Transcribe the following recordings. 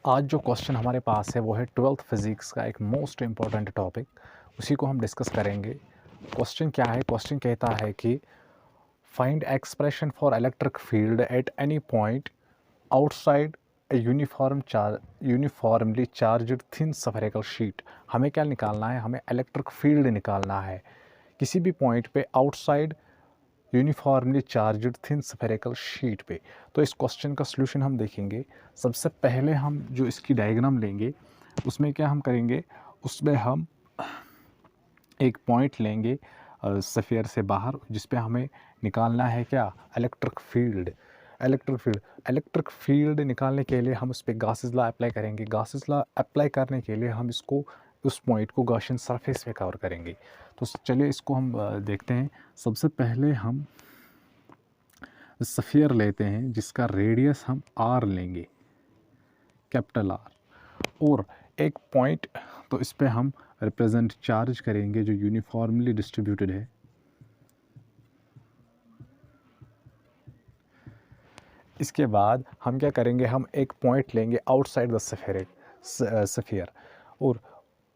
आज जो क्वेश्चन हमारे पास है वो है 12th फिज़िक्स का एक मोस्ट इम्पॉर्टेंट टॉपिक, उसी को हम डिस्कस करेंगे। क्वेश्चन क्या है? क्वेश्चन कहता है कि find expression for electric field at any point outside A uniformly charged thin spherical sheet. हमें क्या निकालना है? हमें इलेक्ट्रिक फील्ड निकालना है किसी भी पॉइंट पे outside uniformly charged thin spherical sheet पे। तो इस क्वेश्चन का सलूशन हम देखेंगे। सबसे पहले हम जो इसकी डायग्राम लेंगे उसमें क्या हम करेंगे, उसमें हम एक पॉइंट लेंगे स्फीयर से बाहर, जिस पे हमें निकालना है क्या? Electric field. इलेक्ट्रिक फील्ड निकालने के लिए हम उस पर गॉसेस लॉ अप्लाई करेंगे। गॉसेस लॉ अप्लाई करने के लिए हम इसको उस पॉइंट को गॉसियन सरफेस पे कवर करेंगे। तो चलिए इसको हम देखते हैं। सबसे पहले हम स्फीयर लेते हैं जिसका रेडियस हम आर लेंगे, कैपिटल आर, और एक पॉइंट, तो इस पे हम रिप्रेजेंट चार्ज करेंगे जो यूनिफॉर्मली डिस्ट्रीब्यूटेड है। इसके बाद हम क्या करेंगे, हम एक पॉइंट लेंगे आउटसाइड द स्फीयर, और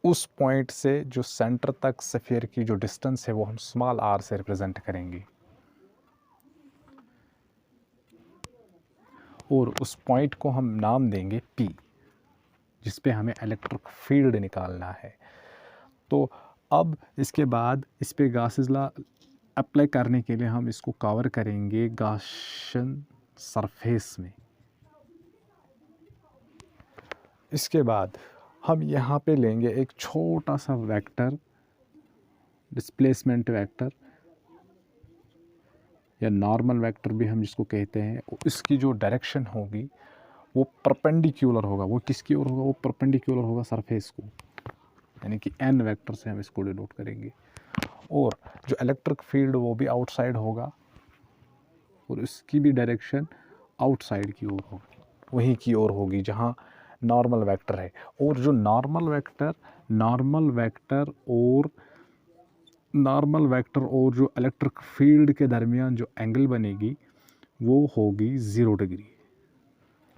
उस पॉइंट से जो सेंटर तक स्फीयर की जो डिस्टेंस है वो हम स्मॉल आर से रिप्रेजेंट करेंगे, और उस पॉइंट को हम नाम देंगे P, जिस पे हमें इलेक्ट्रिक फील्ड निकालना है। तो अब इसके बाद इस पे गॉसेस लॉ अप्लाई करने के लिए हम इसको कवर करेंगे गॉसियन सरफेस में। इसके बाद हम यहाँ पे लेंगे एक छोटा सा वेक्टर, डिस्प्लेसमेंट वेक्टर या नॉर्मल वेक्टर भी हम जिसको कहते हैं। इसकी जो डायरेक्शन होगी वो परपेंडिकुलर होगा। वो किसकी ओर होगा? वो परपेंडिकुलर होगा सरफेस को, यानी कि एन वेक्टर से हम इसको डिनोट करेंगे। और जो इलेक्ट्रिक फील्ड वो भी आउटसाइड होगा, और इसकी भी डायरेक्शन आउटसाइड की ओर होगी, वहीं की ओर होगी जहाँ नॉर्मल वेक्टर है। और जो नॉर्मल वेक्टर और जो इलेक्ट्रिक फील्ड के दरमियान जो एंगल बनेगी वो होगी 0 डिग्री,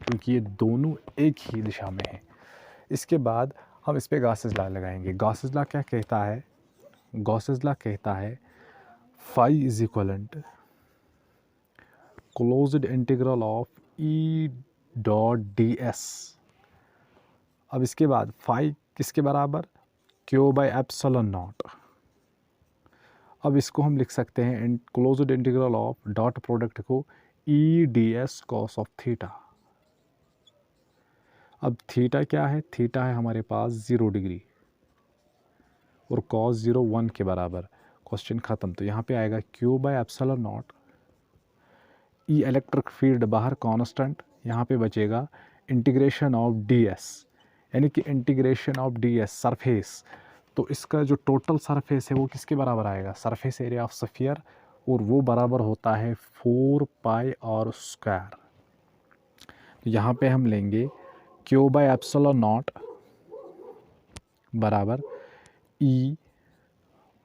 क्योंकि ये दोनों एक ही दिशा में है। इसके बाद हम इस पे गॉसेस लॉ लगाएंगे। गॉसेस लॉ क्या कहता है? गॉसेस लॉ कहता है phi is equivalent closed integral of E dot d s. अब इसके बाद फाई किसके बराबर? Q by epsilon naught. अब इसको हम लिख सकते हैं closed integral of dot product को E d s cos of theta. अब थीटा क्या है? थीटा है हमारे पास 0 डिग्री, और कॉस 0 1 के बराबर। क्वेश्चन ख़त्म। तो यहाँ पे आएगा Q by epsilon not, E electric field बाहर कांस्टेंट, यहाँ पे बचेगा इंटीग्रेशन ऑफ डी एस, यानी कि integration of D S surface. तो इसका जो टोटल सरफेस है वो किसके बराबर आएगा? सरफेस एरिया ऑफ स्फीयर, और वो बराबर होता है 4 पाई आर स्क्वायर। तो यहाँ पे हम लेंगे क्यू बाई एप्सिलॉन नॉट बराबर ई,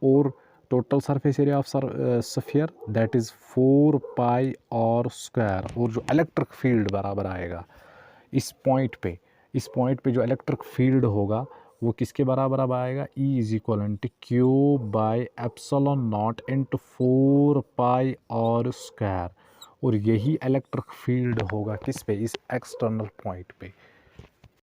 और total surface area of sphere that is 4 pi R square, और जो इलेक्ट्रिक फील्ड बराबर आएगा इस पॉइंट पे जो इलेक्ट्रिक फील्ड होगा वो किसके बराबर अब आएगा? E is equal to Q by epsilon nought into 4 pi R square, और यही इलेक्ट्रिक फील्ड होगा किस पे? इस एक्सटर्नल पॉइंट पे।